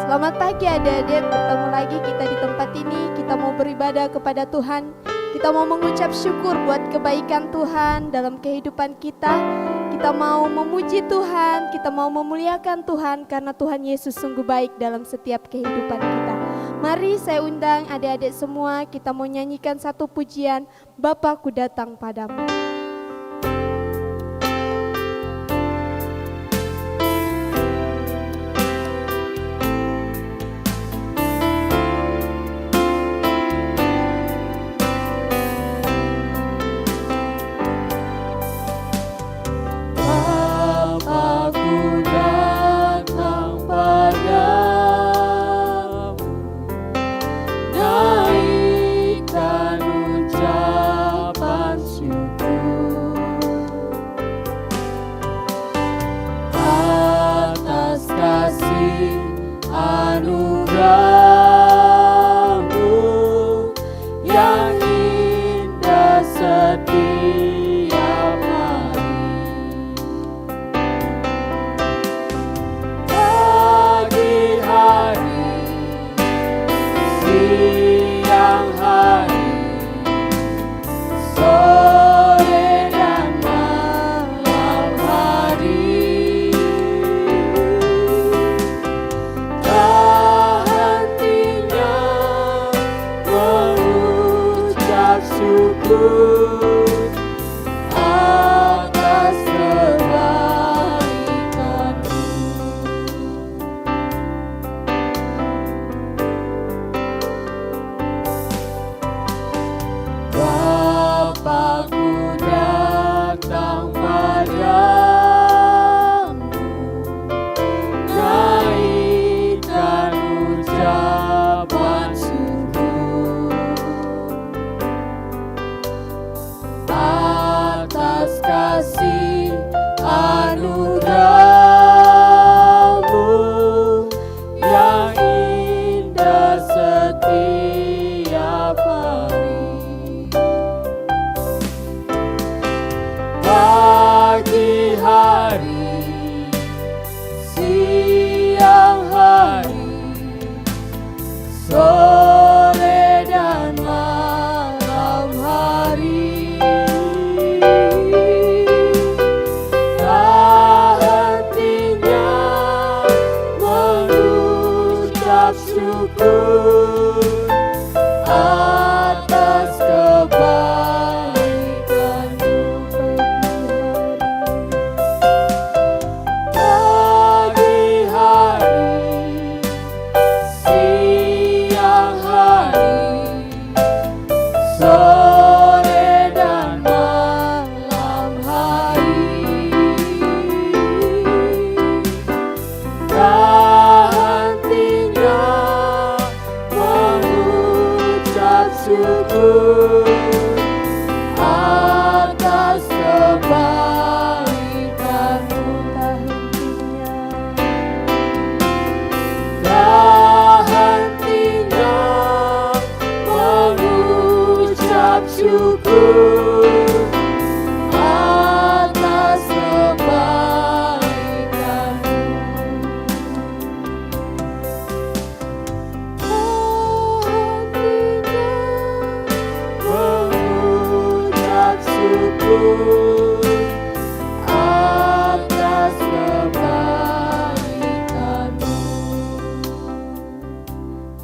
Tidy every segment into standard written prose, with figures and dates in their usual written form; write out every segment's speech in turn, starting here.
Selamat pagi adik-adik, bertemu lagi kita di tempat ini. Kita mau beribadah kepada Tuhan. Kita mau mengucap syukur buat kebaikan Tuhan dalam kehidupan kita. Kita mau memuji Tuhan, kita mau memuliakan Tuhan karena Tuhan Yesus sungguh baik dalam setiap kehidupan kita. Mari saya undang adik-adik semua, kita mau nyanyikan satu pujian, Bapakku datang padamu.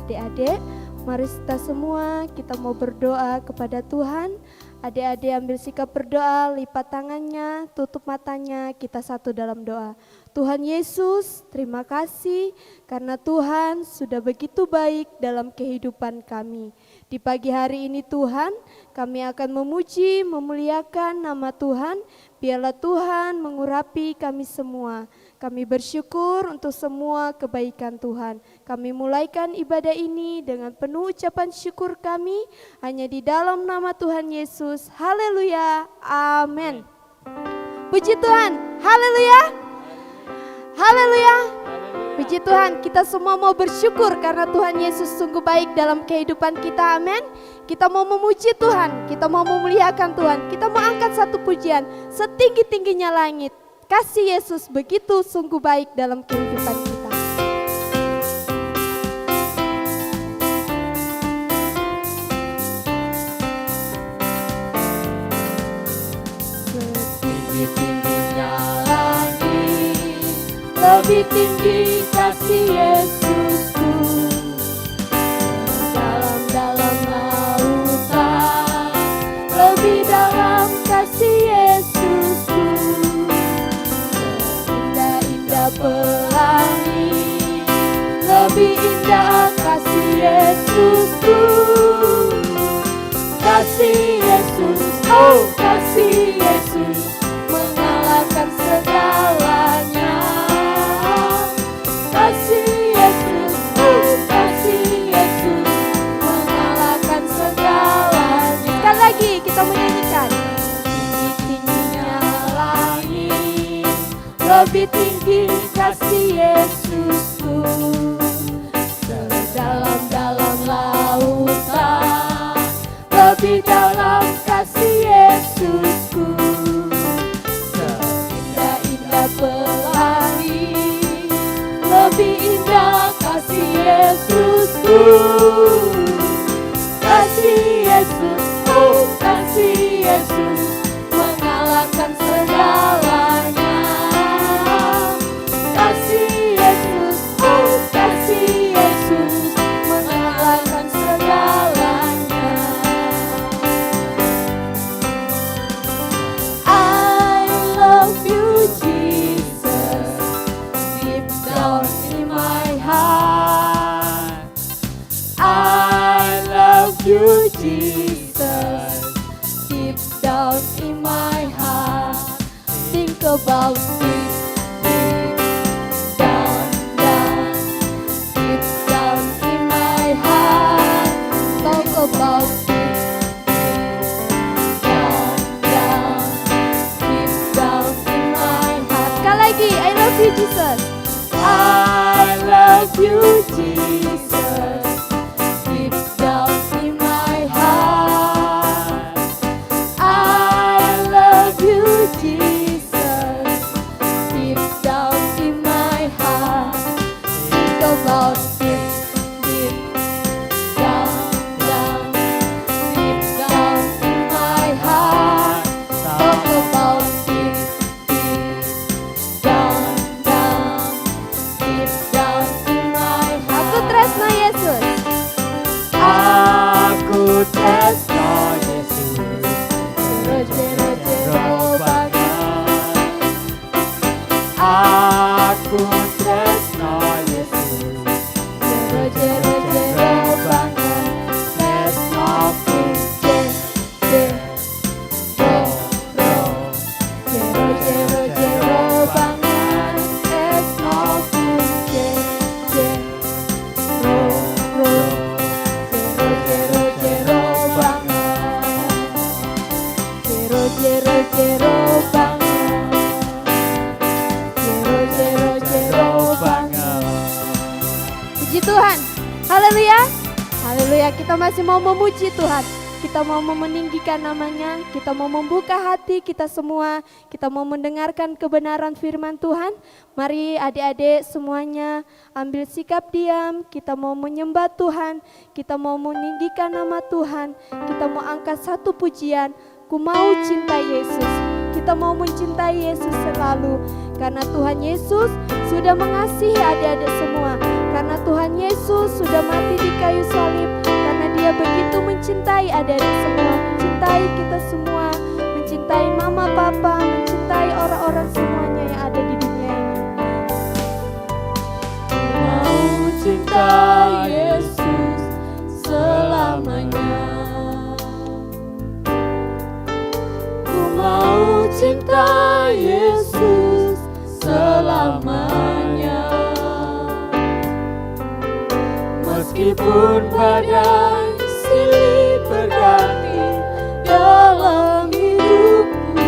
Adik-adik, mari kita semua kita mau berdoa kepada Tuhan. Adik-adik ambil sikap berdoa, lipat tangannya, tutup matanya, kita satu dalam doa. Tuhan Yesus, terima kasih karena Tuhan sudah begitu baik dalam kehidupan kami. Di pagi hari ini Tuhan, kami akan memuji, memuliakan nama Tuhan. Biarlah Tuhan mengurapi kami semua. Kami bersyukur untuk semua kebaikan Tuhan. Kami mulaikan ibadah ini dengan penuh ucapan syukur kami hanya di dalam nama Tuhan Yesus. Haleluya, amin. Puji Tuhan, haleluya, haleluya. Puji Tuhan, kita semua mau bersyukur karena Tuhan Yesus sungguh baik dalam kehidupan kita, amin. Kita mau memuji Tuhan, kita mau memuliakan Tuhan, kita mau angkat satu pujian setinggi-tingginya langit. Kasih Yesus begitu sungguh baik dalam kehidupan kita. lebih tinggi kasih Yesusku. Dalam-dalam lautan, lebih dalam kasih Yesusku. Indah-indah pelangi, lebih indah kasih Yesusku. Kasih Yesus, oh kasih Yesus, mengalahkan segalanya. Kasih Yesus, oh kasih Yesus, mengalahkan segalanya. Sekali lagi kita menyanyikan. Tinggi-tingginya langit, lebih tinggi kasih Yesusku. Dalam-dalam lautan, lebih dalam kasih Yesusku. Indah-indah pelangi, lebih indah kasih Yesusku. Kasih Yesus, oh kasih Yesus, mengalahkan segalanya. Kasih Yesus, oh kasih Yesus, mengalahkan segalanya. I love you Jesus, deep down in my heart. I love you Jesus, deep down in my heart. Think about it, deep down, deep down in my heart. Talk about it, deep down in my heart. Sekali lagi, I love you Jesus. I love you Jesus, deep down in my heart. I love you Jesus, deep down in my heart. Think about it, deep down, deep down in my heart. Talk about it, deep down, deep down in my heart. Aku tresno Yesus. Aku tresno Yesus. Jero-jero banget. Aku tresno Yesus. Jero-jero banget. Tresnoku jero-jero banget. Tresnoku jero-jero banget. Jero-jero banget. Jero-jero banget. Puji Tuhan. Haleluya. Haleluya, kita masih mau memuji Tuhan. Kita mau meninggikan namanya, kita mau membuka hati kita semua, kita mau mendengarkan kebenaran firman Tuhan. Mari adik-adik semuanya ambil sikap diam, kita mau menyembah Tuhan, kita mau meninggikan nama Tuhan, kita mau angkat satu pujian, ku mau cinta Yesus. Kita mau mencintai Yesus selalu, karena Tuhan Yesus sudah mengasihi adik-adik semua, karena Tuhan Yesus sudah mati di kayu salib, karena Dia begitu mencintai adik-adik semua, mencintai kita semua, mencintai mama papa, mencintai orang-orang semuanya yang ada di dunia ini. Mau cinta Yesus selamanya. Ku mau cinta Yesus selamanya. Meskipun badai silih berganti dalam hidupku,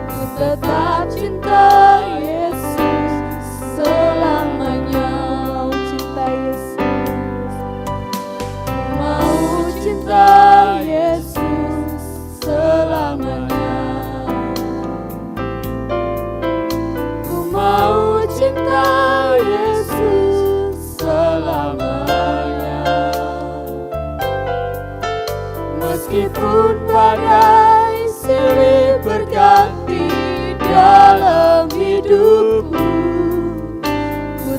ku tetap cinta Yesus selamanya. Cinta Yesus, mau cinta Yesus selamanya. Ku mau cinta Yesus selamanya.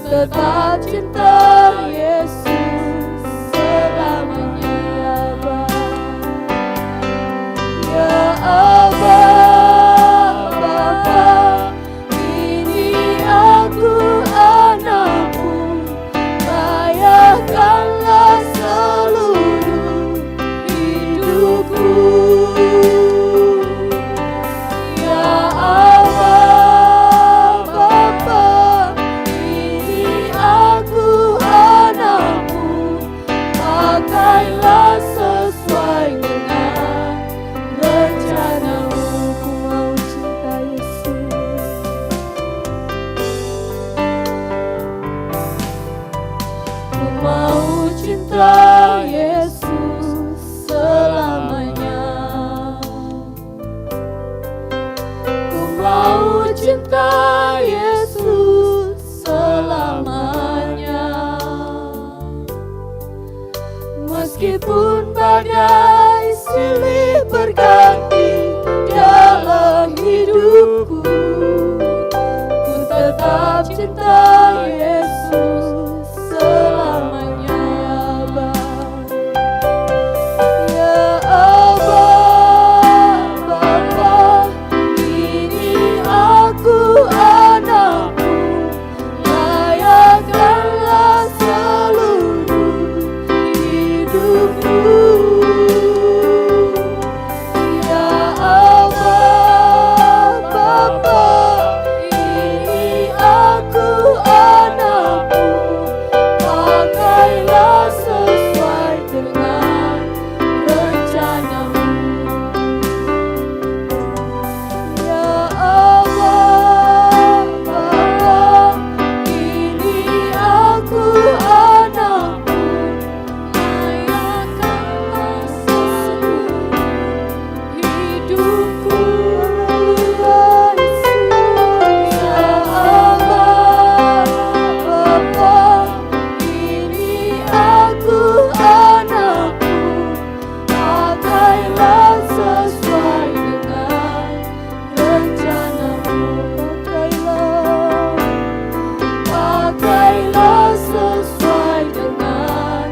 tetap cinta Yesus selamanya ya Bapa. Ya Aba, Bapa, ini aku anakmu, layakkanlah seluruh hidupku. Ya Aba, Bapa, ini aku anakmu, pakailah sesuai dengan rencanamu. Ku mau cinta Yesus, ku mau cinta Yesus selamanya. Ku mau cinta Yesus selamanya. Meskipun badai silih berganti dalam hidupku, ku tetap cinta Yesus selamanya ya Bapa. Ya Aba, Bapa, ini aku anakmu, layakkanlah seluruh hidupku. Ya Aba, Bapa, ini aku anakmu, pakailah sesuai dengan rencanamu. Ya Aba, Bapa, ini aku anakmu, layakkanlah seluruh hidupku. Ya Aba, Bapa, ini aku anakmu, pakailah sesuai dengan rencanamu. Pakailah sesuai dengan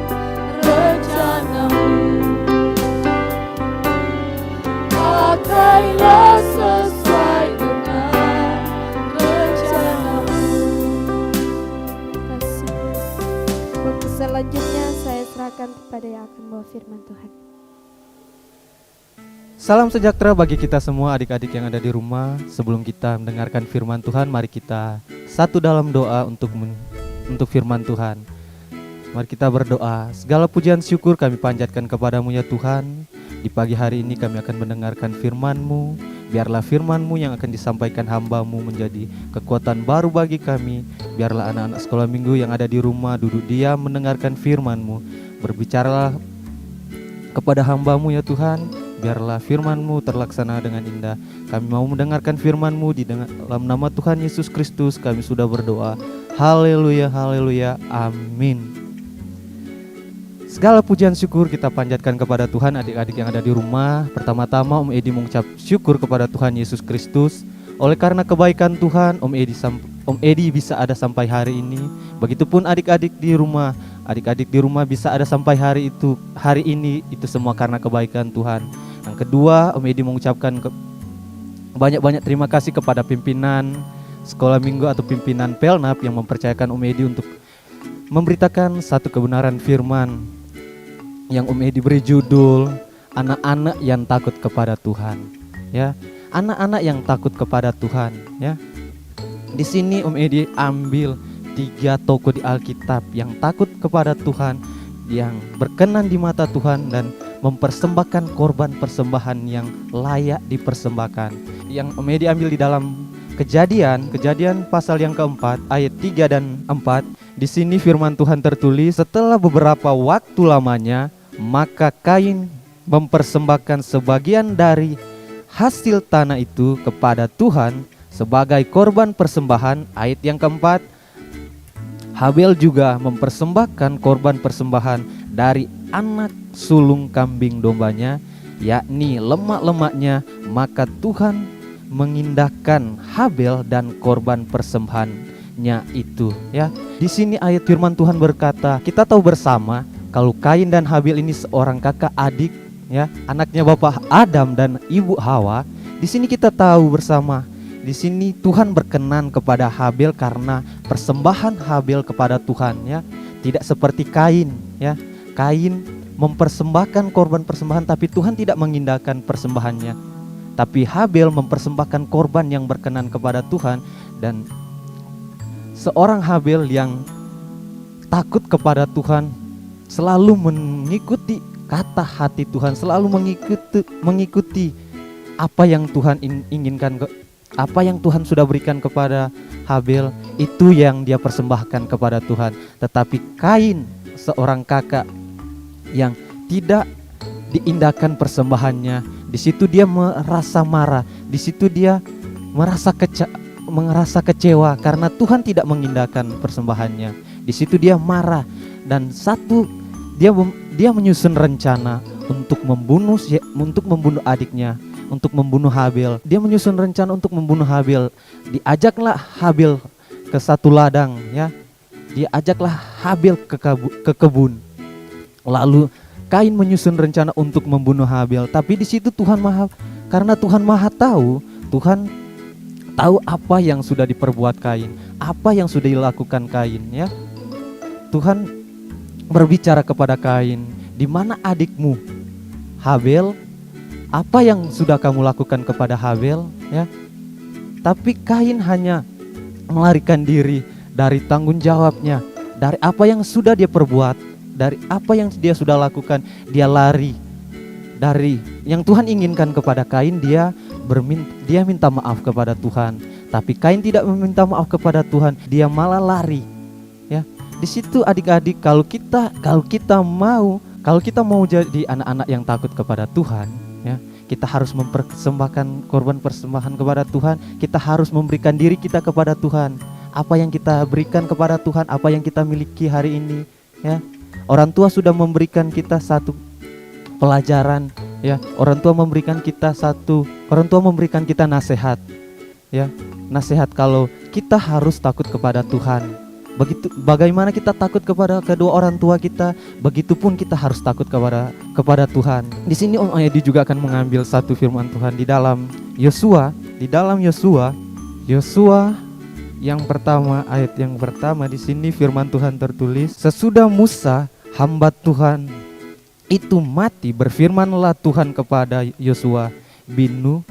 rencanamu. Pakailah sesuai dengan rencanamu. Kasih. Untuk selanjutnya saya serahkan kepada yang akan membawa firman Tuhan. Salam sejahtera bagi kita semua adik-adik yang ada di rumah. Sebelum kita mendengarkan firman Tuhan, mari kita satu dalam doa untuk firman Tuhan. Mari kita berdoa. Segala pujian syukur kami panjatkan kepadamu ya Tuhan. Di pagi hari ini kami akan mendengarkan firman-Mu. Biarlah firman-Mu yang akan disampaikan hamba-Mu menjadi kekuatan baru bagi kami. Biarlah anak-anak sekolah minggu yang ada di rumah duduk diam mendengarkan firman-Mu. Berbicaralah kepada hamba-Mu ya Tuhan. Biarlah firman-Mu terlaksana dengan indah. Kami mau mendengarkan firman-Mu di dalam nama Tuhan Yesus Kristus kami sudah berdoa. Haleluya, haleluya, amin. Segala pujian syukur kita panjatkan kepada Tuhan adik-adik yang ada di rumah. Pertama-tama Om Edi mengucap syukur kepada Tuhan Yesus Kristus. Oleh karena kebaikan Tuhan, Om Edi bisa ada sampai hari ini. Begitupun adik-adik di rumah. Adik-adik di rumah bisa ada sampai hari ini itu semua karena kebaikan Tuhan. Yang kedua, Om Edi mengucapkan banyak-banyak terima kasih kepada pimpinan sekolah minggu atau pimpinan Pelnap yang mempercayakan Om Edi untuk memberitakan satu kebenaran firman yang Om Edi beri judul anak-anak yang takut kepada Tuhan. Ya, anak-anak yang takut kepada Tuhan. Ya, di sini Om Edi ambil 3 tokoh di Alkitab yang takut kepada Tuhan, yang berkenan di mata Tuhan dan mempersembahkan korban persembahan yang layak dipersembahkan. Yang Om Edi ambil di dalam Kejadian pasal yang keempat ayat 3 dan 4. Di sini firman Tuhan tertulis, setelah beberapa waktu lamanya, maka Kain mempersembahkan sebagian dari hasil tanah itu kepada Tuhan sebagai korban persembahan. Ayat yang keempat, Habel juga mempersembahkan korban persembahan dari anak sulung kambing dombanya, yakni lemak-lemaknya. Maka Tuhan mengindahkan Habel dan korban persembahan adiknya itu, ya. Di sini ayat firman Tuhan berkata, kita tahu bersama kalau Kain dan Habil ini seorang kakak adik, ya, anaknya Bapak Adam dan Ibu Hawa. Di sini kita tahu bersama, di sini Tuhan berkenan kepada Habil karena persembahan Habil kepada Tuhan, ya. Tidak seperti Kain, ya. Kain mempersembahkan korban persembahan tapi Tuhan tidak mengindahkan persembahannya. Tapi Habil mempersembahkan korban yang berkenan kepada Tuhan, dan seorang Habil yang takut kepada Tuhan, selalu mengikuti kata hati Tuhan, selalu mengikuti apa yang Tuhan inginkan, apa yang Tuhan sudah berikan kepada Habil, itu yang dia persembahkan kepada Tuhan. Tetapi Kain, seorang kakak yang tidak diindahkan persembahannya, di situ dia merasa marah, di situ dia merasa kecewa karena Tuhan tidak mengindahkan persembahannya. Di situ dia marah, dan dia menyusun rencana untuk membunuh adiknya, untuk membunuh Habil. Dia menyusun rencana untuk membunuh Habil. Diajaklah Habil ke satu ladang, ya. Diajaklah Habil ke kebun. Lalu Kain menyusun rencana untuk membunuh Habil. Tapi di situ karena Tuhan Maha tahu, Tuhan tahu apa yang sudah diperbuat Kain, apa yang sudah dilakukan Kain, ya. Tuhan berbicara kepada Kain, di mana adikmu Habil? Apa yang sudah kamu lakukan kepada Habil, ya? Tapi Kain hanya melarikan diri dari tanggung jawabnya, dari apa yang sudah dia perbuat, dari apa yang dia sudah lakukan. Dia lari dari yang Tuhan inginkan kepada Kain. Dia minta maaf kepada Tuhan, tapi Kain tidak meminta maaf kepada Tuhan, dia malah lari, ya. Di situ adik-adik, kalau kita mau jadi anak-anak yang takut kepada Tuhan, ya, kita harus mempersembahkan korban persembahan kepada Tuhan. Kita harus memberikan diri kita kepada Tuhan. Apa yang kita berikan kepada Tuhan, apa yang kita miliki hari ini, ya. Orang tua sudah memberikan kita satu pelajaran, ya. Orang tua memberikan kita nasihat, ya. Nasihat kalau kita harus takut kepada Tuhan. Bagaimana kita takut kepada kedua orang tua kita, begitupun kita harus takut kepada Tuhan. Di sini Om Ayadi juga akan mengambil satu firman Tuhan di dalam Yosua, yang pertama, ayat yang pertama. Di sini firman Tuhan tertulis, sesudah Musa hamba Tuhan itu mati, berfirmanlah Tuhan kepada Yosua bin Nun,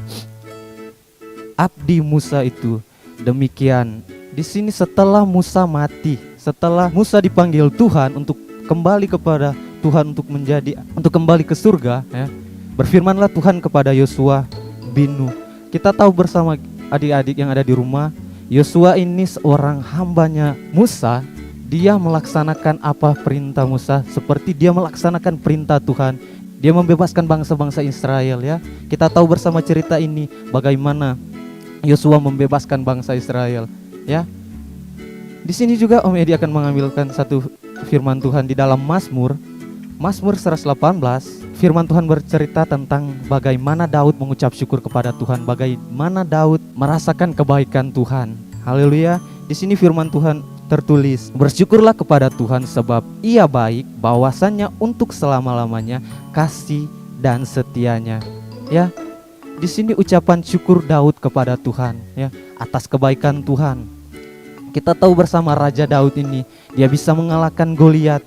abdi Musa itu, demikian. Di sini setelah Musa mati, setelah Musa dipanggil Tuhan untuk kembali kepada Tuhan, untuk kembali ke surga, ya, berfirmanlah Tuhan kepada Yosua bin Nun. Kita tahu bersama adik-adik yang ada di rumah, Yosua ini seorang hambanya Musa. Dia melaksanakan apa perintah Musa, seperti dia melaksanakan perintah Tuhan. Dia membebaskan bangsa-bangsa Israel, ya. Kita tahu bersama cerita ini bagaimana Yosua membebaskan bangsa Israel, ya. Di sini juga Om Edi akan mengambilkan satu firman Tuhan di dalam Mazmur 118. Firman Tuhan bercerita tentang bagaimana Daud mengucap syukur kepada Tuhan, bagaimana Daud merasakan kebaikan Tuhan. Haleluya. Di sini firman Tuhan tertulis, bersyukurlah kepada Tuhan sebab Ia baik, bahwasannya untuk selama-lamanya kasih dan setianya. Ya. Di sini ucapan syukur Daud kepada Tuhan, ya, atas kebaikan Tuhan. Kita tahu bersama Raja Daud ini, dia bisa mengalahkan Goliat,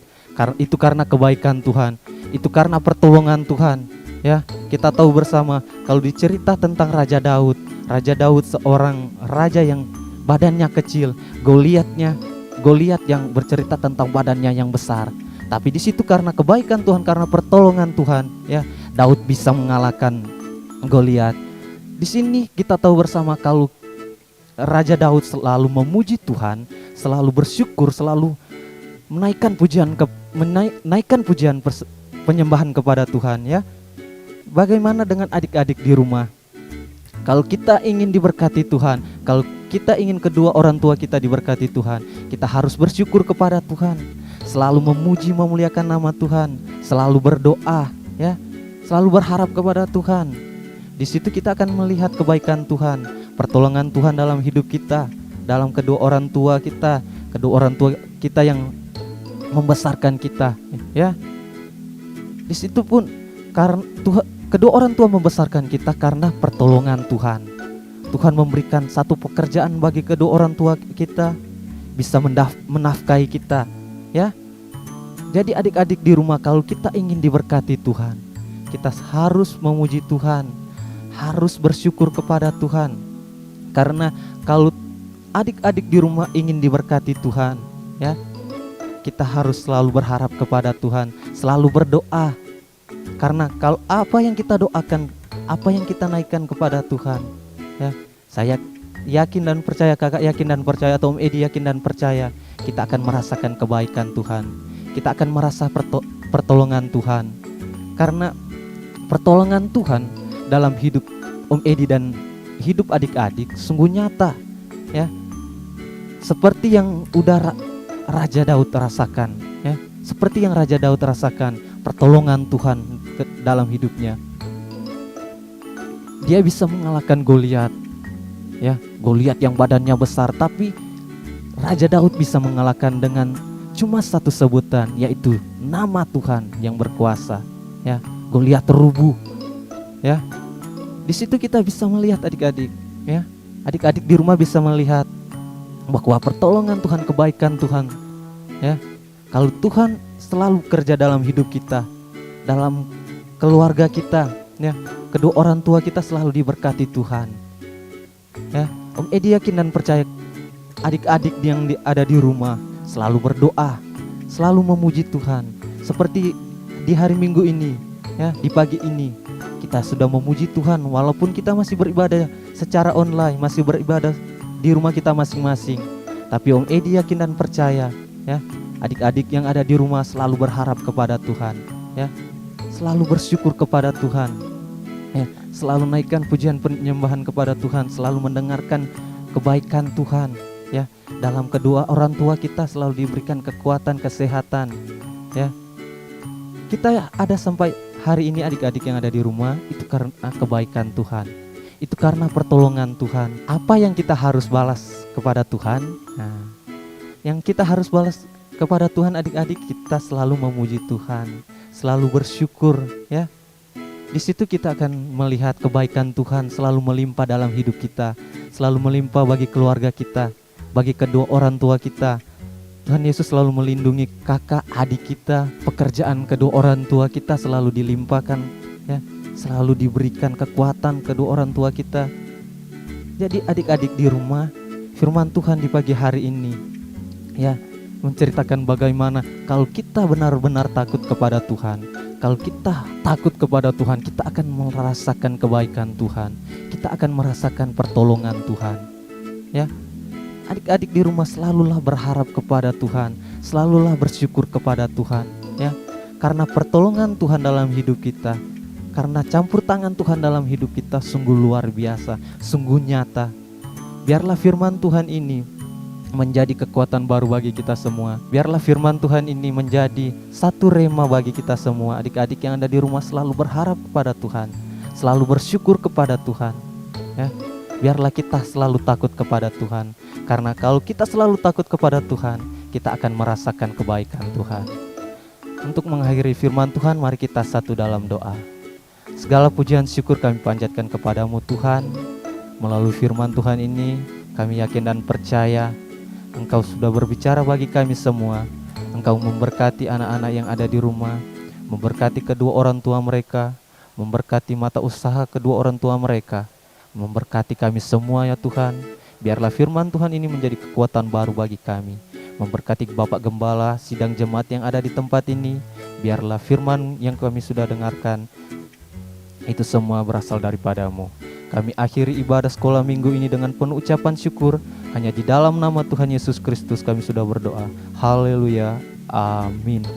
itu karena kebaikan Tuhan, itu karena pertolongan Tuhan, ya. Kita tahu bersama kalau dicerita tentang Raja Daud seorang raja yang badannya kecil, Goliat yang bercerita tentang badannya yang besar. Tapi di situ karena kebaikan Tuhan, karena pertolongan Tuhan, ya, Daud bisa mengalahkan Goliat. Di sini kita tahu bersama kalau Raja Daud selalu memuji Tuhan, selalu bersyukur, selalu menaikkan pujian penyembahan kepada Tuhan, ya. Bagaimana dengan adik-adik di rumah? Kalau kita ingin diberkati Tuhan, kalau kita ingin kedua orang tua kita diberkati Tuhan, kita harus bersyukur kepada Tuhan, selalu memuji memuliakan nama Tuhan, selalu berdoa, ya, selalu berharap kepada Tuhan. Di situ kita akan melihat kebaikan Tuhan, pertolongan Tuhan dalam hidup kita. dalam kedua orang tua kita yang membesarkan kita, ya. Di situ pun karena kedua orang tua membesarkan kita karena pertolongan Tuhan. Tuhan memberikan satu pekerjaan bagi kedua orang tua kita, bisa menafkahi kita, ya. Jadi adik-adik di rumah, kalau kita ingin diberkati Tuhan, kita harus memuji Tuhan, harus bersyukur kepada Tuhan. Karena kalau adik-adik di rumah ingin diberkati Tuhan, ya, kita harus selalu berharap kepada Tuhan, selalu berdoa. Karena kalau apa yang kita doakan, apa yang kita naikkan kepada Tuhan, ya, saya yakin dan percaya, kakak yakin dan percaya, atau Om Edi yakin dan percaya, kita akan merasakan kebaikan Tuhan. Kita akan merasa pertolongan Tuhan. Karena pertolongan Tuhan dalam hidup Om Edi dan hidup adik-adik sungguh nyata, ya. Seperti yang udah Raja Daud rasakan, ya. Seperti yang Raja Daud rasakan pertolongan Tuhan dalam hidupnya. Dia bisa mengalahkan Goliat, ya. Goliat yang badannya besar, tapi Raja Daud bisa mengalahkan dengan cuma satu sebutan, yaitu nama Tuhan yang berkuasa, ya. Goliat terubuh, ya. Di situ kita bisa melihat adik-adik, ya. Adik-adik di rumah bisa melihat bahwa pertolongan Tuhan, kebaikan Tuhan, ya. Kalau Tuhan selalu kerja dalam hidup kita, dalam keluarga kita, ya. Kedua orang tua kita selalu diberkati Tuhan, ya. Om Edi yakin dan percaya adik-adik yang ada di rumah selalu berdoa, selalu memuji Tuhan. Seperti di hari Minggu ini, ya, di pagi ini kita sudah memuji Tuhan walaupun kita masih beribadah secara online, masih beribadah di rumah kita masing-masing. Tapi Om Edi yakin dan percaya, ya, adik-adik yang ada di rumah selalu berharap kepada Tuhan, ya. Selalu bersyukur kepada Tuhan, ya. Selalu naikkan pujian penyembahan kepada Tuhan, selalu mendengarkan kebaikan Tuhan, ya. Dalam kedua orang tua kita selalu diberikan kekuatan, kesehatan, ya. Kita ada sampai hari ini adik-adik yang ada di rumah itu karena kebaikan Tuhan, itu karena pertolongan Tuhan. Apa yang kita harus balas kepada Tuhan? Nah, yang kita harus balas kepada Tuhan adik-adik, kita selalu memuji Tuhan, selalu bersyukur, ya. Di situ kita akan melihat kebaikan Tuhan selalu melimpah dalam hidup kita, selalu melimpah bagi keluarga kita, bagi kedua orang tua kita. Tuhan Yesus selalu melindungi kakak, adik kita, pekerjaan kedua orang tua kita selalu dilimpahkan, ya. Selalu diberikan kekuatan kedua orang tua kita. Jadi adik-adik di rumah, firman Tuhan di pagi hari ini, ya, menceritakan bagaimana kalau kita benar-benar takut kepada Tuhan, kalau kita takut kepada Tuhan, kita akan merasakan kebaikan Tuhan, kita akan merasakan pertolongan Tuhan, ya. Adik-adik di rumah selalulah berharap kepada Tuhan, selalulah bersyukur kepada Tuhan, ya. Karena pertolongan Tuhan dalam hidup kita, karena campur tangan Tuhan dalam hidup kita sungguh luar biasa, sungguh nyata. Biarlah firman Tuhan ini menjadi kekuatan baru bagi kita semua. Biarlah firman Tuhan ini menjadi satu rema bagi kita semua. Adik-adik yang ada di rumah selalu berharap kepada Tuhan, selalu bersyukur kepada Tuhan, ya. Biarlah kita selalu takut kepada Tuhan. Karena kalau kita selalu takut kepada Tuhan, kita akan merasakan kebaikan Tuhan. Untuk mengakhiri firman Tuhan, mari kita satu dalam doa. Segala pujian syukur kami panjatkan kepadamu Tuhan. Melalui firman Tuhan ini, kami yakin dan percaya Engkau sudah berbicara bagi kami semua. Engkau memberkati anak-anak yang ada di rumah, memberkati kedua orang tua mereka, memberkati mata usaha kedua orang tua mereka, memberkati kami semua ya Tuhan. Biarlah firman Tuhan ini menjadi kekuatan baru bagi kami. Memberkati Bapak Gembala, sidang jemaat yang ada di tempat ini. Biarlah firman yang kami sudah dengarkan itu semua berasal daripadamu. Kami akhiri ibadah sekolah minggu ini dengan penuh ucapan syukur. Hanya di dalam nama Tuhan Yesus Kristus kami sudah berdoa. Haleluya. Amin.